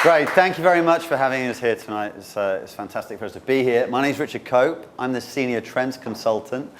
Great, thank you very much for having us here tonight. It's fantastic for us to be here. My name is Richard Cope. I'm the Senior Trends Consultant.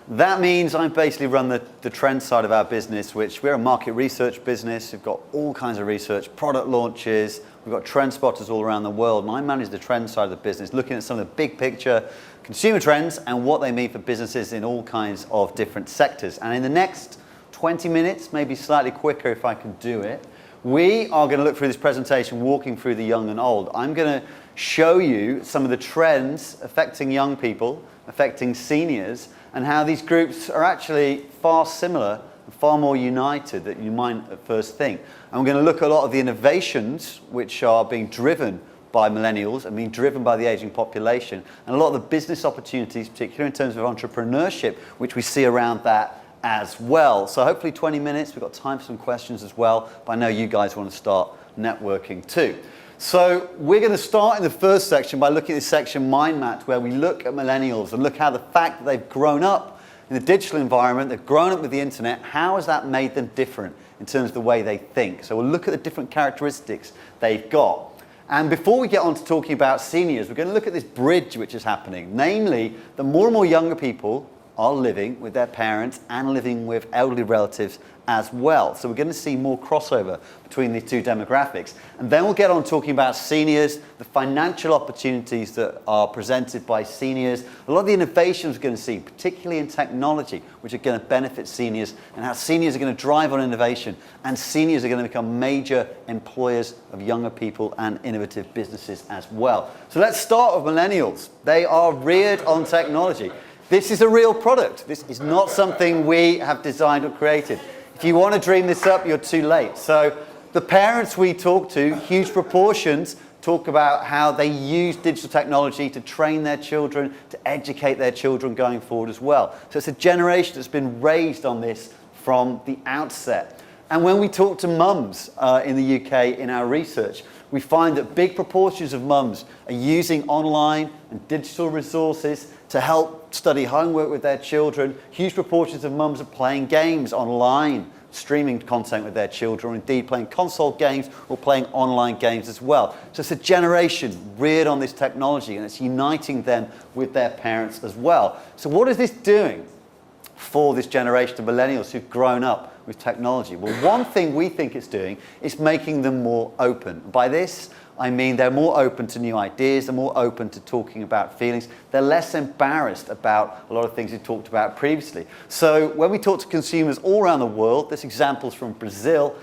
That means I basically run the trend side of our business, which we're a market research business. We've got all kinds of research, product launches. We've got trend spotters all around the world. And I manage the trend side of the business, looking at some of the big picture consumer trends and what they mean for businesses in all kinds of different sectors. And in the next 20 minutes, maybe slightly quicker if I can do it, we are going to look through this presentation, walking through the young and old. I'm going to show you some of the trends affecting young people, affecting seniors, and how these groups are actually far similar and far more united than you might at first think. And we're going to look at a lot of the innovations which are being driven by millennials and being driven by the aging population, and a lot of the business opportunities, particularly in terms of entrepreneurship, which we see around that as well. So hopefully 20 minutes, we've got time for some questions as well, but I know you guys want to start networking too. So we're going to start in the first section by looking at this section, Mind Mapped, where we look at millennials and look how the fact that they've grown up in the digital environment, they've grown up with the internet, how has that made them different in terms of the way they think? So we'll look at the different characteristics they've got. And before we get on to talking about seniors, we're going to look at this bridge which is happening, namely that more and more younger people are living with their parents and living with elderly relatives as well. So we're going to see more crossover between these two demographics. And then we'll get on talking about seniors, the financial opportunities that are presented by seniors, a lot of the innovations we're going to see, particularly in technology, which are going to benefit seniors, and how seniors are going to drive on innovation, and seniors are going to become major employers of younger people and innovative businesses as well. So let's start with millennials. They are reared on technology. This is a real product. This is not something we have designed or created. If you want to dream this up, you're too late. So the parents we talk to, huge proportions, talk about how they use digital technology to train their children, to educate their children going forward as well. So it's a generation that's been raised on this from the outset. And when we talk to mums in the UK in our research, we find that big proportions of mums are using online and digital resources to help study homework with their children. Huge proportions of mums are playing games online, streaming content with their children, or indeed playing console games or playing online games as well. So it's a generation reared on this technology, and it's uniting them with their parents as well. So what is this doing for this generation of millennials who've grown up with technology? Well, one thing we think it's doing is making them more open. By this, I mean they're more open to new ideas, they're more open to talking about feelings, they're less embarrassed about a lot of things we talked about previously. So when we talk to consumers all around the world, there's examples from Brazil,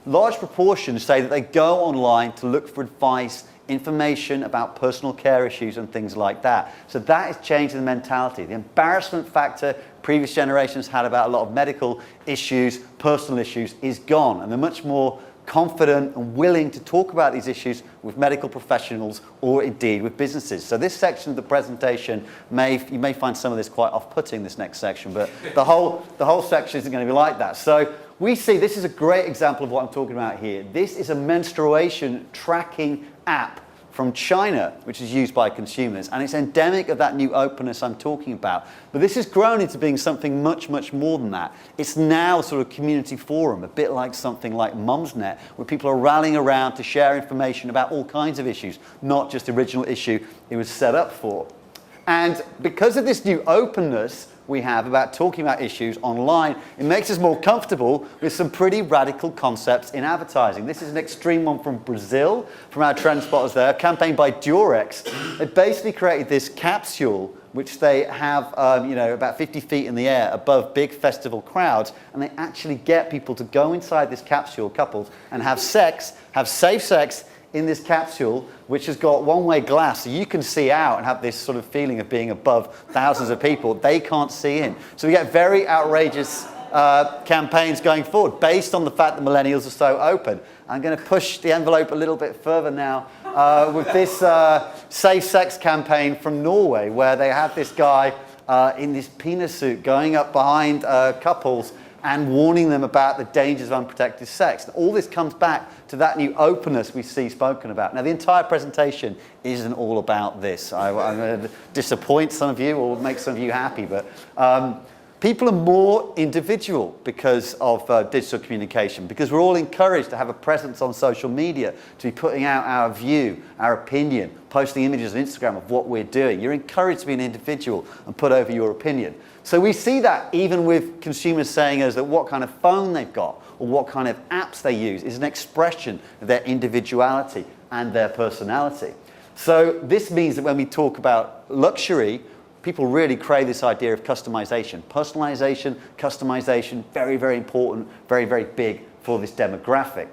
large proportions say that they go online to look for advice, information about personal care issues and things like that. So that is changing the mentality. The embarrassment factor previous generations had about a lot of medical issues, personal issues, is gone, and they're much more confident and willing to talk about these issues with medical professionals or indeed with businesses. So this section of the presentation, you may find some of this quite off-putting, this next section, but the whole section isn't going to be like that. So we see this is a great example of what I'm talking about here. This is a menstruation tracking app from China, which is used by consumers, and it's endemic of that new openness I'm talking about. But this has grown into being something much, much more than that. It's now sort of a community forum, a bit like something like Mumsnet, where people are rallying around to share information about all kinds of issues, not just the original issue it was set up for. And because of this new openness we have about talking about issues online, it makes us more comfortable with some pretty radical concepts in advertising. This is an extreme one from Brazil, from our trend spotters there, a campaign by Durex. They basically created this capsule which they have about 50 feet in the air above big festival crowds, and they actually get people to go inside this capsule, couples, and have safe sex in this capsule, which has got one-way glass, so you can see out and have this sort of feeling of being above thousands of people. They can't see in. So we get very outrageous campaigns going forward based on the fact that millennials are so open. I'm going to push the envelope a little bit further now with this safe sex campaign from Norway, where they have this guy in this penis suit going up behind couples and warning them about the dangers of unprotected sex. And all this comes back to that new openness we see spoken about. Now, the entire presentation isn't all about this. I'm going to disappoint some of you or make some of you happy, but People are more individual because of digital communication, because we're all encouraged to have a presence on social media, to be putting out our view, our opinion, posting images on Instagram of what we're doing. You're encouraged to be an individual and put over your opinion. So we see that even with consumers saying us that what kind of phone they've got or what kind of apps they use is an expression of their individuality and their personality. So this means that when we talk about luxury, people really crave this idea of customization. Personalization, customization, very, very important, very, very big for this demographic.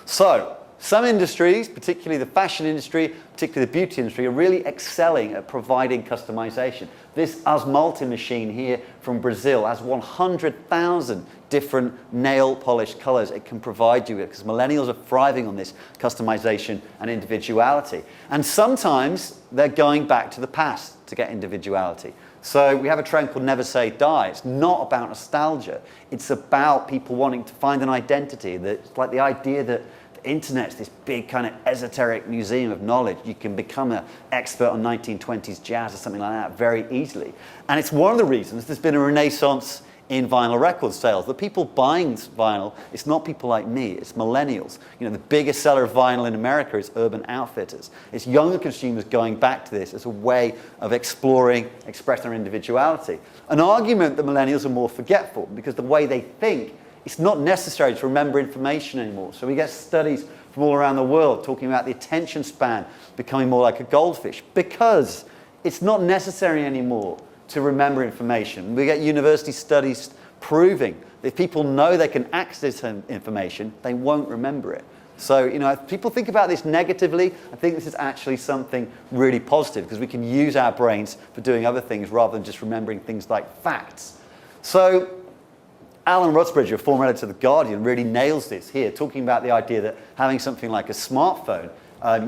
So some industries, particularly the fashion industry, particularly the beauty industry, are really excelling at providing customization. This Osmolte machine here from Brazil has 100,000 different nail polish colors it can provide you with, because millennials are thriving on this customization and individuality. And sometimes they're going back to the past to get individuality. So we have a trend called Never Say Die. It's not about nostalgia. It's about people wanting to find an identity. It's like the idea that the internet's this big kind of esoteric museum of knowledge. You can become an expert on 1920s jazz or something like that very easily. And it's one of the reasons there's been a renaissance in vinyl record sales. The people buying vinyl, it's not people like me, it's millennials. You know, the biggest seller of vinyl in America is Urban Outfitters. It's younger consumers going back to this as a way of exploring, expressing their individuality. An argument that millennials are more forgetful, because the way they think, it's not necessary to remember information anymore. So we get studies from all around the world talking about the attention span becoming more like a goldfish, because it's not necessary anymore to remember information. We get university studies proving that if people know they can access information, they won't remember it. So, you know, if people think about this negatively, I think this is actually something really positive, because we can use our brains for doing other things rather than just remembering things like facts. So Alan Rutsbridger, a former editor of The Guardian, really nails this here, talking about the idea that having something like a smartphone,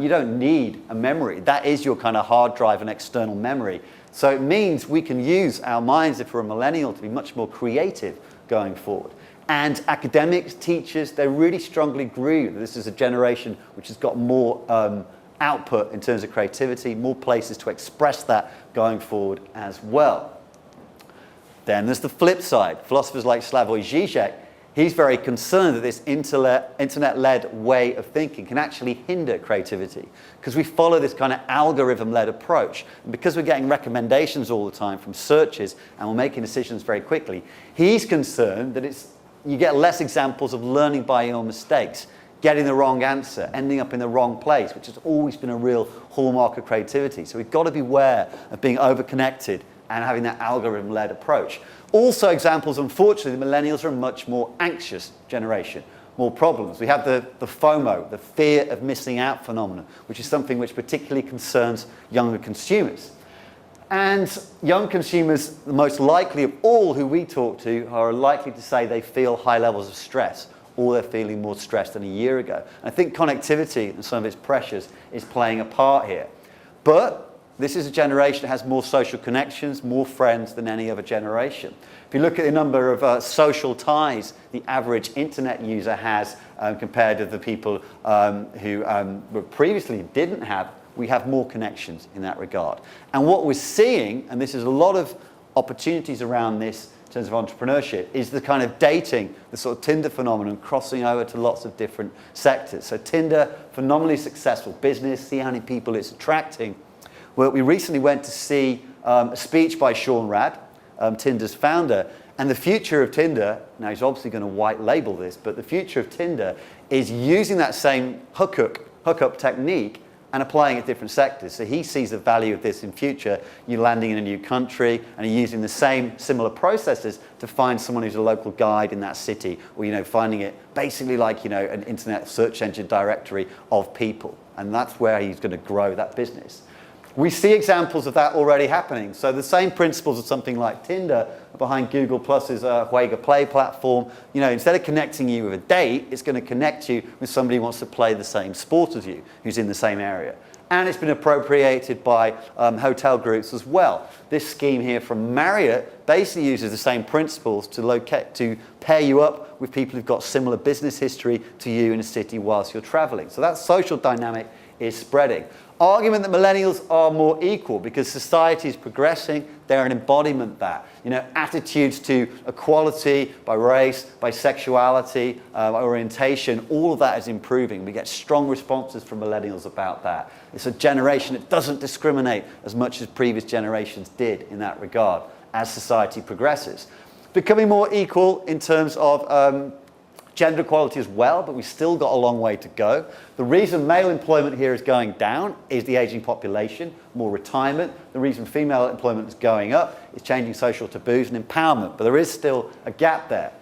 you don't need a memory. That is your kind of hard drive and external memory. So it means we can use our minds, if we're a millennial, to be much more creative going forward. And academics, teachers, they really strongly agree that this is a generation which has got more output in terms of creativity, more places to express that going forward as well. Then there's the flip side. Philosophers like Slavoj Žižek, he's very concerned that this internet-led way of thinking can actually hinder creativity, because we follow this kind of algorithm-led approach. And because we're getting recommendations all the time from searches and we're making decisions very quickly, he's concerned that you get less examples of learning by your mistakes, getting the wrong answer, ending up in the wrong place, which has always been a real hallmark of creativity. So we've got to beware of being overconnected and having that algorithm-led approach. Also examples, unfortunately, the millennials are a much more anxious generation, more problems. We have the FOMO, the fear of missing out phenomenon, which is something which particularly concerns younger consumers. And young consumers, the most likely of all who we talk to, are likely to say they feel high levels of stress, or they're feeling more stressed than a year ago. And I think connectivity and some of its pressures is playing a part here. But this is a generation that has more social connections, more friends than any other generation. If you look at the number of social ties the average internet user has compared to the people who previously didn't have, we have more connections in that regard. And what we're seeing, and this is a lot of opportunities around this in terms of entrepreneurship, is the kind of dating, the sort of Tinder phenomenon crossing over to lots of different sectors. So Tinder, phenomenally successful business, see how many people it's attracting. Well, we recently went to see a speech by Sean Rad, Tinder's founder, and the future of Tinder, now he's obviously going to white label this, but the future of Tinder is using that same hookup technique and applying it to different sectors. So he sees the value of this in future, you landing in a new country and using the same similar processes to find someone who's a local guide in that city, or, you know, finding it basically like, you know, an internet search engine directory of people. And that's where he's going to grow that business. We see examples of that already happening. So the same principles of something like Tinder behind Google Plus's Juega Play platform. You know, instead of connecting you with a date, it's going to connect you with somebody who wants to play the same sport as you, who's in the same area. And it's been appropriated by hotel groups as well. This scheme here from Marriott basically uses the same principles to pair you up with people who've got similar business history to you in a city whilst you're traveling. So that social dynamic is spreading. Argument that millennials are more equal because society is progressing, they're an embodiment of that. attitudes to equality, by race, by sexuality, by orientation, all of that is improving. We get strong responses from millennials about that. It's a generation that doesn't discriminate as much as previous generations did in that regard as society progresses. Becoming more equal in terms of gender equality as well, but we've still got a long way to go. The reason male employment here is going down is the aging population, more retirement. The reason female employment is going up is changing social taboos and empowerment, but there is still a gap there.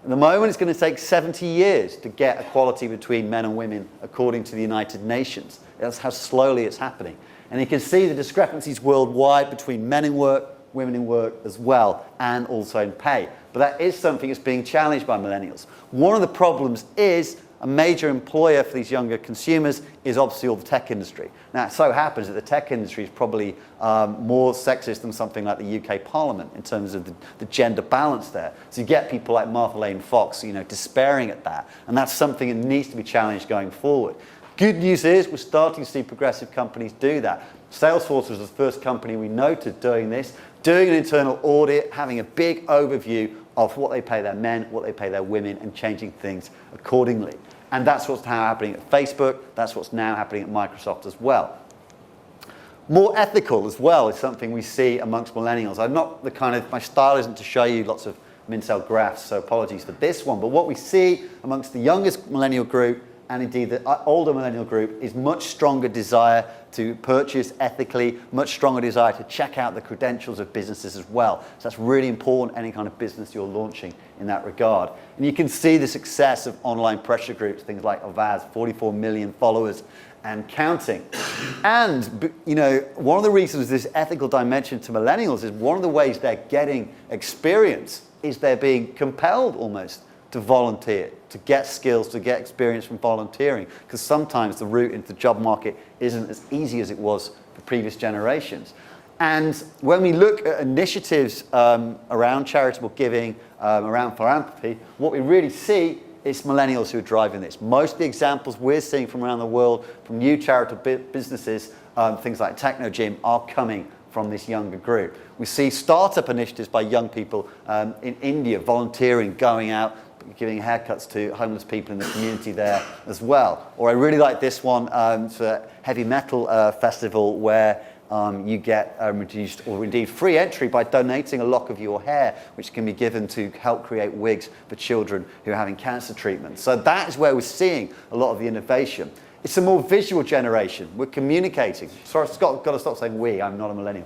At the moment, it's going to take 70 years to get equality between men and women, according to the United Nations. That's how slowly it's happening. And you can see the discrepancies worldwide between men in work, women in work as well, and also in pay. But that is something that's being challenged by millennials. One of the problems is a major employer for these younger consumers is obviously all the tech industry. Now, it so happens that the tech industry is probably more sexist than something like the UK Parliament in terms of the gender balance there. So you get people like Martha Lane Fox, despairing at that. And that's something that needs to be challenged going forward. Good news is we're starting to see progressive companies do that. Salesforce was the first company we noted doing this, doing an internal audit, having a big overview of what they pay their men, what they pay their women, and changing things accordingly. And that's what's now happening at Facebook. That's what's now happening at Microsoft as well. More ethical as well is something we see amongst millennials. I'm not my style isn't to show you lots of Mintel graphs, so apologies for this one. But what we see amongst the youngest millennial group and indeed the older millennial group is much stronger desire to purchase ethically, much stronger desire to check out the credentials of businesses as well. So that's really important, any kind of business you're launching in that regard. And you can see the success of online pressure groups, things like Avaz, 44 million followers and counting. And one of the reasons this ethical dimension to millennials is one of the ways they're getting experience is they're being compelled almost to volunteer, to get skills, to get experience from volunteering, because sometimes the route into the job market isn't as easy as it was for previous generations. And when we look at initiatives around charitable giving, around philanthropy, what we really see is millennials who are driving this. Most of the examples we're seeing from around the world, from new charitable businesses, things like Techno Gym, are coming from this younger group. We see startup initiatives by young people in India, volunteering, going out, giving haircuts to homeless people in the community there as well. Or I really like this one, it's a heavy metal festival where you get reduced or indeed free entry by donating a lock of your hair, which can be given to help create wigs for children who are having cancer treatment. So that is where we're seeing a lot of the innovation. It's a more visual generation. We're communicating. Sorry, Scott, got to stop saying we. I'm not a millennial.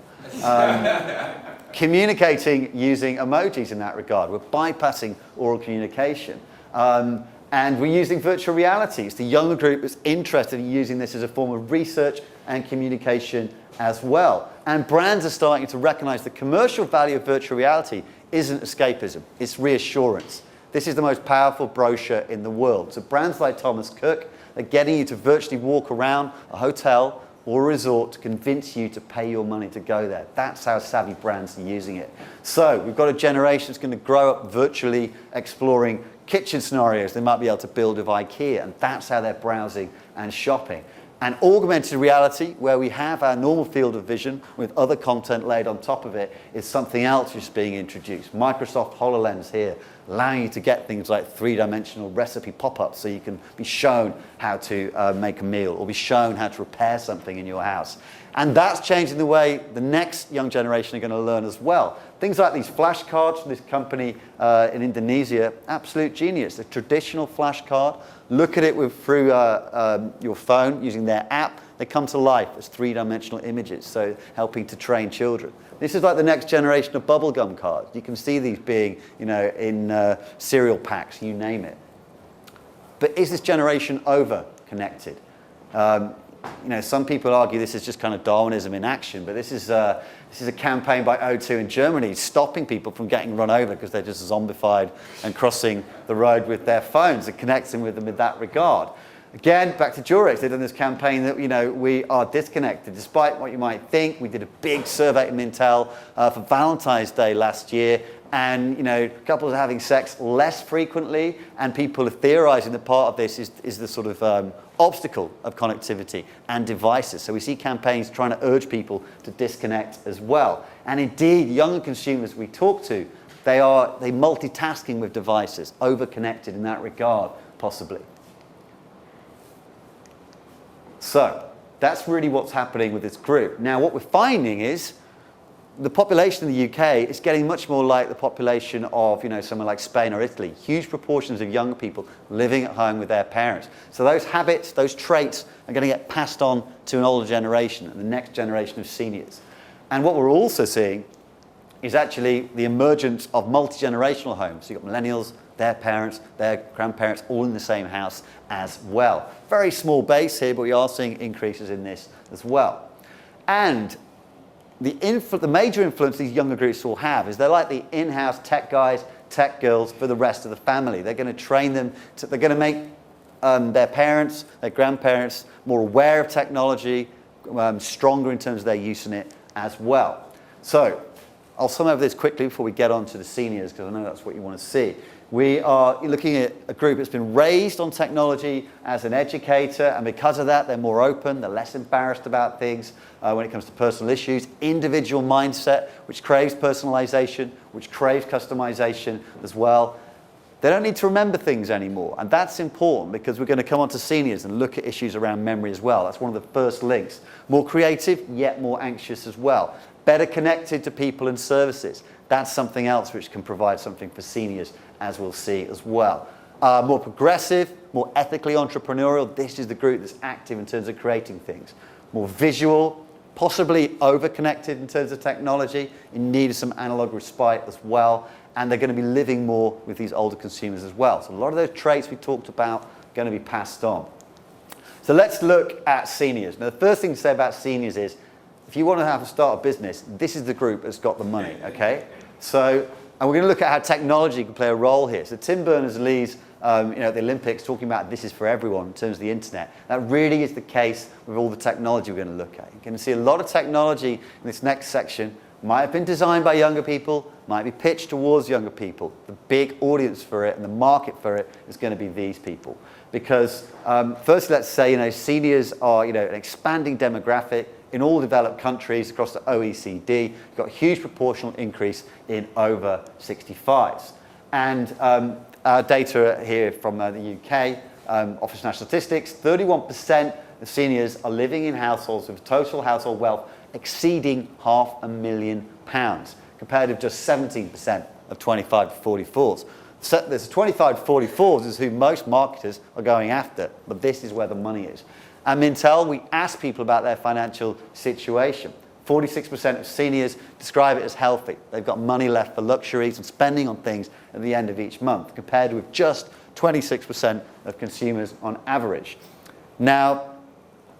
Communicating using emojis in that regard. We're bypassing oral communication. And we're using virtual reality. It's the younger group that's interested in using this as a form of research and communication as well. And brands are starting to recognize the commercial value of virtual reality isn't escapism, it's reassurance. This is the most powerful brochure in the world. So brands like Thomas Cook are getting you to virtually walk around a hotel or a resort to convince you to pay your money to go there. That's how savvy brands are using it. So we've got a generation that's going to grow up virtually exploring kitchen scenarios they might be able to build with IKEA, and that's how they're browsing and shopping. And augmented reality, where we have our normal field of vision with other content laid on top of it, is something else which is being introduced. Microsoft HoloLens here, allowing you to get things like three-dimensional recipe pop-ups so you can be shown how to make a meal or be shown how to repair something in your house. And that's changing the way the next young generation are going to learn as well. Things like these flashcards from this company in Indonesia, absolute genius. A traditional flashcard, look at it through your phone using their app. They come to life as three-dimensional images, so helping to train children. This is like the next generation of bubblegum cards. You can see these being, in cereal packs, you name it. But is this generation over-connected? Some people argue this is just kind of Darwinism in action, but this is a campaign by O2 in Germany stopping people from getting run over because they're just zombified and crossing the road with their phones and connecting with them in that regard. Again, back to Durex, they've done this campaign that, we are disconnected. Despite what you might think, we did a big survey at Mintel for Valentine's Day last year, and couples are having sex less frequently, and people are theorizing that part of this is the sort of obstacle of connectivity and devices. So we see campaigns trying to urge people to disconnect as well. And indeed, younger consumers we talk to, they multitasking with devices, over-connected in that regard, possibly. So that's really what's happening with this group. Now, what we're finding is the population in the UK is getting much more like the population of, somewhere like Spain or Italy. Huge proportions of young people living at home with their parents. So those habits, those traits are going to get passed on to an older generation and the next generation of seniors. And what we're also seeing is actually the emergence of multi-generational homes. So you've got millennials, their parents, their grandparents, all in the same house as well. Very small base here, but we are seeing increases in this as well. And the major influence these younger groups will have is they're like the in-house tech guys, tech girls for the rest of the family. They're going to train them, they're going to make their parents, their grandparents more aware of technology, stronger in terms of their use in it as well. So I'll sum over this quickly before we get on to the seniors, because I know that's what you want to see. We are looking at a group that's been raised on technology as an educator, and because of that, they're more open, they're less embarrassed about things when it comes to personal issues. Individual mindset, which craves personalization, which craves customization as well. They don't need to remember things anymore, and that's important because we're going to come on to seniors and look at issues around memory as well. That's one of the first links. More creative, yet more anxious as well. Better connected to people and services. That's something else which can provide something for seniors, as we'll see as well. More progressive, more ethically entrepreneurial. This is the group that's active in terms of creating things. More visual, possibly over-connected in terms of technology, in need of some analog respite as well. And they're going to be living more with these older consumers as well. So a lot of those traits we talked about are going to be passed on. So let's look at seniors. Now, the first thing to say about seniors is, if you want to start a business, this is the group that's got the money, okay? So, and we're going to look at how technology can play a role here. So Tim Berners-Lee's, at the Olympics, talking about this is for everyone in terms of the internet. That really is the case with all the technology we're going to look at. You're going to see a lot of technology in this next section. Might have been designed by younger people, might be pitched towards younger people. The big audience for it and the market for it is going to be these people. Because first, let's say, seniors are, an expanding demographic in all developed countries across the OECD. You've got a huge proportional increase in over 65s. And our data here from the UK, Office of National Statistics, 31% of seniors are living in households with total household wealth exceeding £500,000, compared with just 17% of 25 to 44s. So there's 25 to 44s is who most marketers are going after, but this is where the money is. At Mintel, we ask people about their financial situation. 46% of seniors describe it as healthy. They've got money left for luxuries and spending on things at the end of each month, compared with just 26% of consumers on average. Now,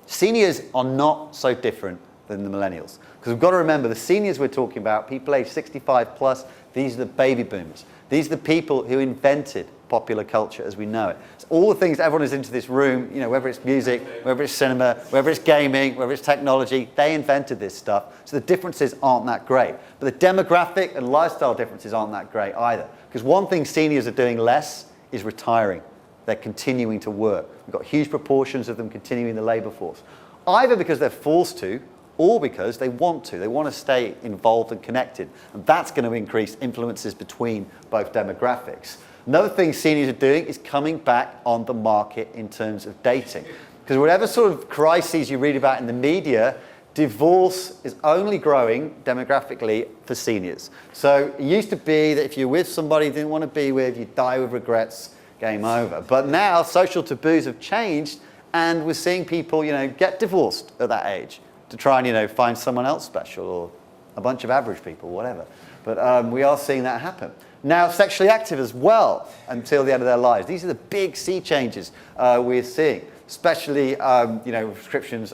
seniors are not so different than the millennials, because we've got to remember the seniors we're talking about, people aged 65 plus, these are the baby boomers. These are the people who invented popular culture as we know it. So all the things everyone is into this room, whether it's music, whether it's cinema, whether it's gaming, whether it's technology, they invented this stuff. So the differences aren't that great. But the demographic and lifestyle differences aren't that great either. Because one thing seniors are doing less is retiring. They're continuing to work. We've got huge proportions of them continuing the labour force, either because they're forced to, or because they want to. They want to stay involved and connected. And that's going to increase influences between both demographics. Another thing seniors are doing is coming back on the market in terms of dating. Because whatever sort of crises you read about in the media, divorce is only growing demographically for seniors. So it used to be that if you're with somebody you didn't want to be with, you'd die with regrets, game over. But now social taboos have changed, and we're seeing people, get divorced at that age to try and, find someone else special, or a bunch of average people, whatever. But we are seeing that happen. Now, sexually active as well until the end of their lives. These are the big sea changes we're seeing, especially, prescriptions,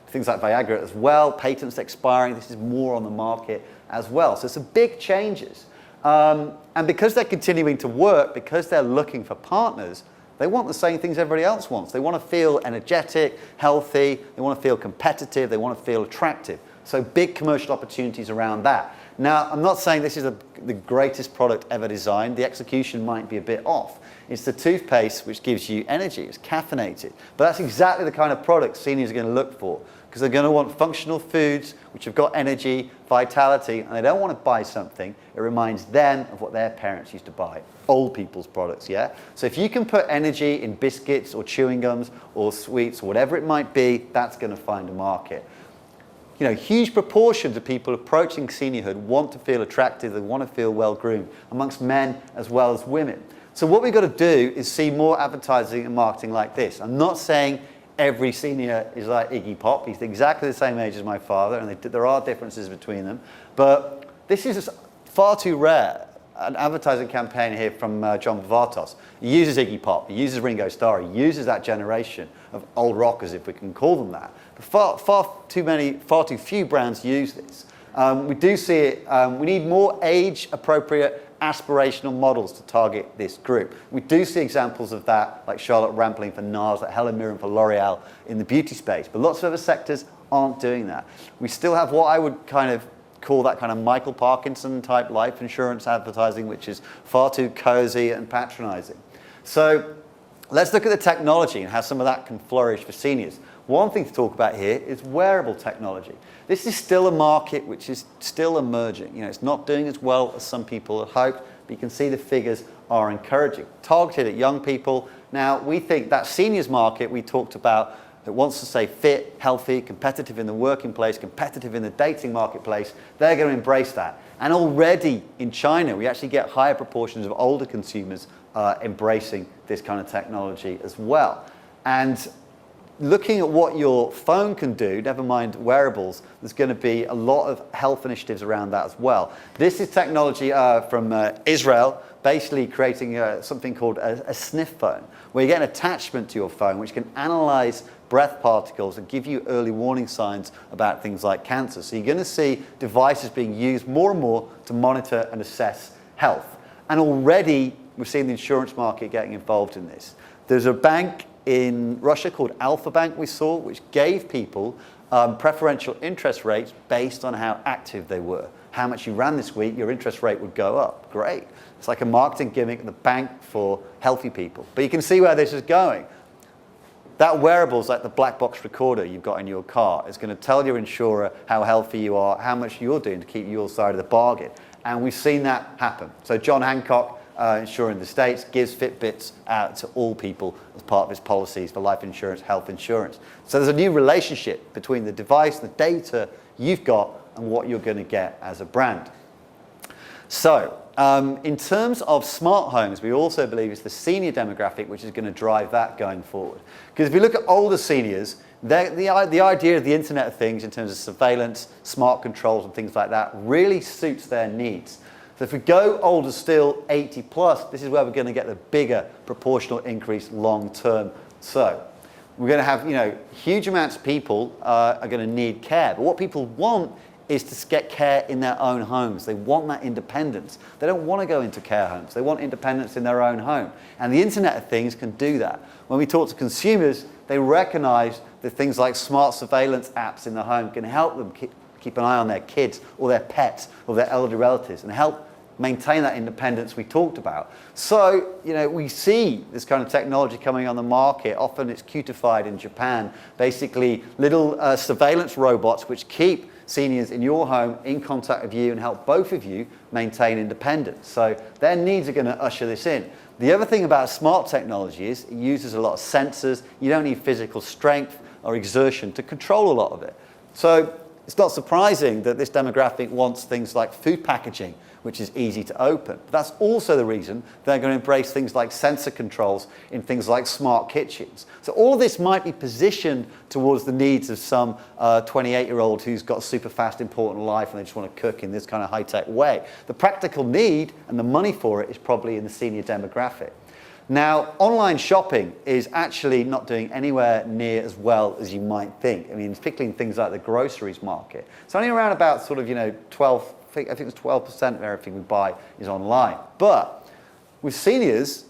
things like Viagra as well, patents expiring. This is more on the market as well. So some big changes. And because they're continuing to work, because they're looking for partners, they want the same things everybody else wants. They want to feel energetic, healthy, they want to feel competitive, they want to feel attractive. So big commercial opportunities around that. Now, I'm not saying this is the greatest product ever designed. The execution might be a bit off. It's the toothpaste which gives you energy. It's caffeinated. But that's exactly the kind of product seniors are going to look for, because they're going to want functional foods which have got energy, vitality, and they don't want to buy something. It reminds them of what their parents used to buy, old people's products, yeah? So if you can put energy in biscuits or chewing gums or sweets or whatever it might be, that's going to find a market. You know, huge proportions of people approaching seniorhood want to feel attractive, they want to feel well-groomed, amongst men as well as women. So what we've got to do is see more advertising and marketing like this. I'm not saying every senior is like Iggy Pop. He's exactly the same age as my father, and there are differences between them. But this is far too rare. An advertising campaign here from John Vartos. He uses Iggy Pop, he uses Ringo Starr, he uses that generation of old rockers, if we can call them that. But far too few brands use this. We do see it, we need more age-appropriate aspirational models to target this group. We do see examples of that, like Charlotte Rampling for NARS, like Helen Mirren for L'Oreal in the beauty space, but lots of other sectors aren't doing that. We still have what I would kind of call that kind of Michael Parkinson type life insurance advertising, which is far too cozy and patronizing. So let's look at the technology and how some of that can flourish for seniors. One thing to talk about here is wearable technology. This is still a market which is still emerging. You know, it's not doing as well as some people had hoped, but you can see the figures are encouraging. Targeted at young people. Now, we think that seniors market we talked about that wants to stay fit, healthy, competitive in the working place, competitive in the dating marketplace, they're going to embrace that. And already in China, we actually get higher proportions of older consumers embracing this kind of technology as well. And looking at what your phone can do, never mind wearables, there's going to be a lot of health initiatives around that as well. This is technology from Israel, basically creating something called a sniff phone, where you get an attachment to your phone which can analyze breath particles and give you early warning signs about things like cancer. So you're going to see devices being used more and more to monitor and assess health. And already we're seeing the insurance market getting involved in this. There's a bank in Russia called Alpha Bank we saw, which gave people preferential interest rates based on how active they were. How much you ran this week, your interest rate would go up. Great. It's like a marketing gimmick in the bank for healthy people. But you can see where this is going. That wearable's like the black box recorder you've got in your car. It's going to tell your insurer how healthy you are, how much you're doing to keep your side of the bargain. And we've seen that happen. So John Hancock, insurer in the States, gives Fitbits out to all people as part of his policies for life insurance, health insurance. So there's a new relationship between the device, the data you've got, and what you're going to get as a brand. So in terms of smart homes, we also believe it's the senior demographic which is going to drive that going forward. Because if you look at older seniors, the idea of the Internet of Things in terms of surveillance, smart controls and things like that really suits their needs. So if we go older still, 80 plus, this is where we're going to get the bigger proportional increase long term. So we're going to have, huge amounts of people are going to need care. But what people want is to get care in their own homes. They want that independence. They don't want to go into care homes. They want independence in their own home. And the Internet of Things can do that. When we talk to consumers, they recognize that things like smart surveillance apps in the home can help them keep an eye on their kids or their pets or their elderly relatives and help maintain that independence we talked about. So, we see this kind of technology coming on the market. Often it's cutified in Japan. Basically, little surveillance robots which keep seniors in your home in contact with you and help both of you maintain independence. So their needs are going to usher this in. The other thing about smart technology is it uses a lot of sensors. You don't need physical strength or exertion to control a lot of it. So it's not surprising that this demographic wants things like food packaging, which is easy to open. But that's also the reason they're going to embrace things like sensor controls in things like smart kitchens. So all of this might be positioned towards the needs of some 28-year-old who's got a super fast, important life and they just want to cook in this kind of high-tech way. The practical need and the money for it is probably in the senior demographic. Now, online shopping is actually not doing anywhere near as well as you might think. I mean, particularly in things like the groceries market. It's only around about sort of, 12, I think it's 12% of everything we buy is online. But with seniors,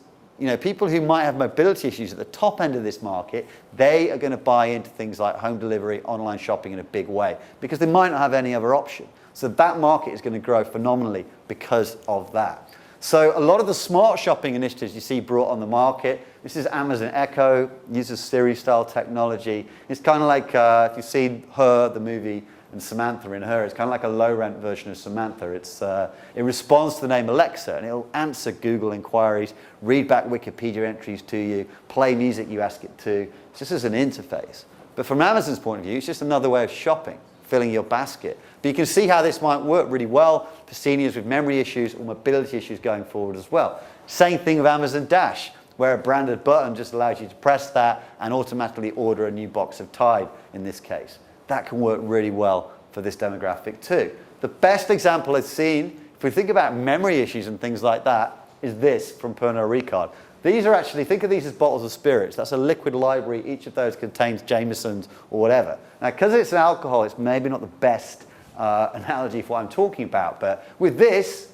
people who might have mobility issues at the top end of this market, they are going to buy into things like home delivery, online shopping in a big way because they might not have any other option. So that market is going to grow phenomenally because of that. So a lot of the smart shopping initiatives you see brought on the market, this is Amazon Echo, uses Siri-style technology. It's kind of like, if you've seen Her, the movie, and Samantha in Her, it's kind of like a low-rent version of Samantha. It responds to the name Alexa, and it'll answer Google inquiries, read back Wikipedia entries to you, play music you ask it to. It's just as an interface. But from Amazon's point of view, it's just another way of shopping, filling your basket. But you can see how this might work really well for seniors with memory issues or mobility issues going forward as well. Same thing with Amazon Dash, where a branded button just allows you to press that and automatically order a new box of Tide in this case. That can work really well for this demographic too. The best example I've seen, if we think about memory issues and things like that, is this from Pernod Ricard. These are actually, think of these as bottles of spirits. That's a liquid library. Each of those contains Jameson's or whatever. Now, because it's an alcohol, it's maybe not the best analogy for what I'm talking about. But with this,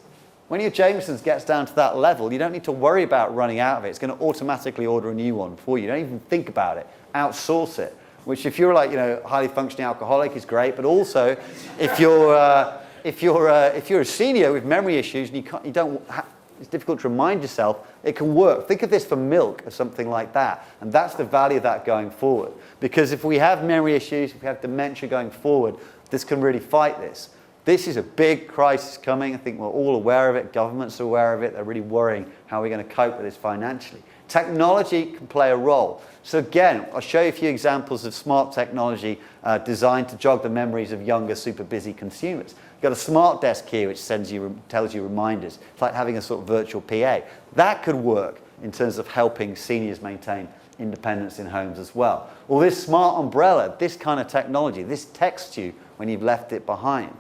when your Jameson's gets down to that level, you don't need to worry about running out of it. It's going to automatically order a new one for you. You don't even think about it. Outsource it. Which, if you're like, highly functioning alcoholic, is great. But also, if you're a senior with memory issues and it's difficult to remind yourself, it can work. Think of this for milk or something like that. And that's the value of that going forward. Because if we have memory issues, if we have dementia going forward, this can really fight this. This is a big crisis coming. I think we're all aware of it. Governments are aware of it. They're really worrying how we're going to cope with this financially. Technology can play a role. So again, I'll show you a few examples of smart technology designed to jog the memories of younger, super busy consumers. You've got a smart desk here which tells you reminders. It's like having a sort of virtual PA. That could work in terms of helping seniors maintain independence in homes as well. Or this smart umbrella, this kind of technology, this texts you when you've left it behind.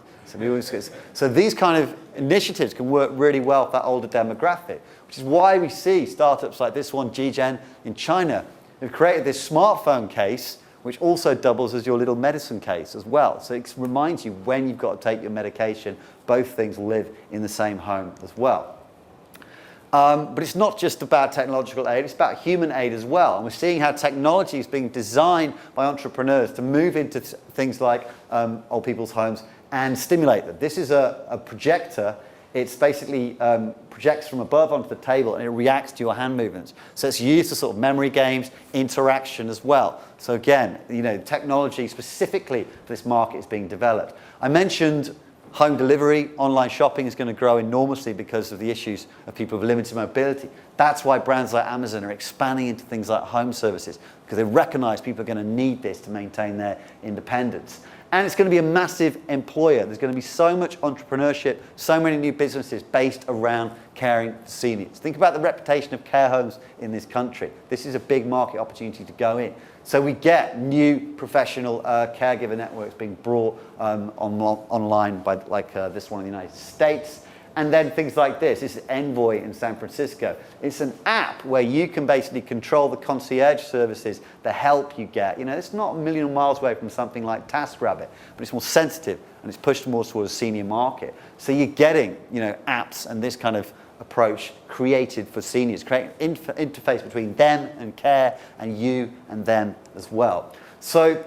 So these kind of initiatives can work really well for that older demographic, which is why we see startups like this one, GGen, in China, who've created this smartphone case, which also doubles as your little medicine case as well. So it reminds you when you've got to take your medication. Both things live in the same home as well. But it's not just about technological aid, it's about human aid as well. And we're seeing how technology is being designed by entrepreneurs to move into things like old people's homes and stimulate them. This is a projector. It's basically projects from above onto the table and it reacts to your hand movements. So it's used for sort of memory games, interaction as well. So again, technology specifically for this market is being developed. I mentioned home delivery, online shopping is going to grow enormously because of the issues of people with limited mobility. That's why brands like Amazon are expanding into things like home services, because they recognize people are going to need this to maintain their independence. And it's going to be a massive employer. There's going to be so much entrepreneurship, so many new businesses based around caring for seniors. Think about the reputation of care homes in this country. This is a big market opportunity to go in. So we get new professional caregiver networks being brought online by this one in the United States. And then things like this. This is Envoy in San Francisco. It's an app where you can basically control the concierge services, the help you get. It's not a million miles away from something like TaskRabbit, but it's more sensitive and it's pushed more towards a senior market. So you're getting, apps and this kind of approach created for seniors, creating an interface between them and care and you and them as well. So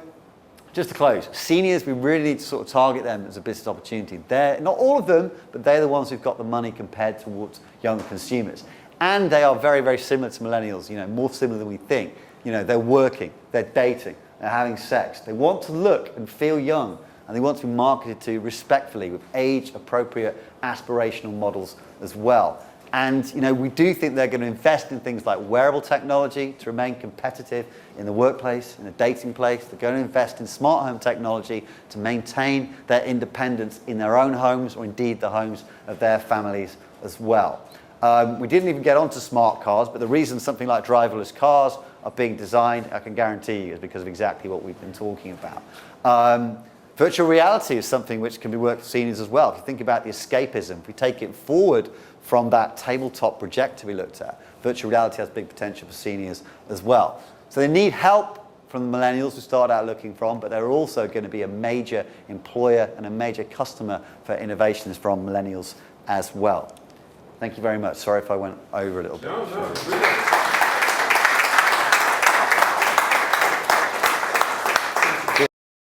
just to close, seniors, we really need to sort of target them as a business opportunity. They're not all of them, but they're the ones who've got the money compared towards younger consumers. And they are very, very similar to millennials, more similar than we think. They're working, they're dating, they're having sex. They want to look and feel young, and they want to be marketed to respectfully with age-appropriate aspirational models as well. And we do think they're going to invest in things like wearable technology to remain competitive in the workplace, in the dating place. They're going to invest in smart home technology to maintain their independence in their own homes or indeed the homes of their families as well. We didn't even get onto smart cars, but the reason something like driverless cars are being designed, I can guarantee you, is because of exactly what we've been talking about. Virtual reality is something which can be worked for seniors as well. If you think about the escapism, if we take it forward from that tabletop projector we looked at, virtual reality has big potential for seniors as well. So they need help from the millennials who started out looking from, but they're also going to be a major employer and a major customer for innovations from millennials as well. Thank you very much. Sorry if I went over a little bit. No, no,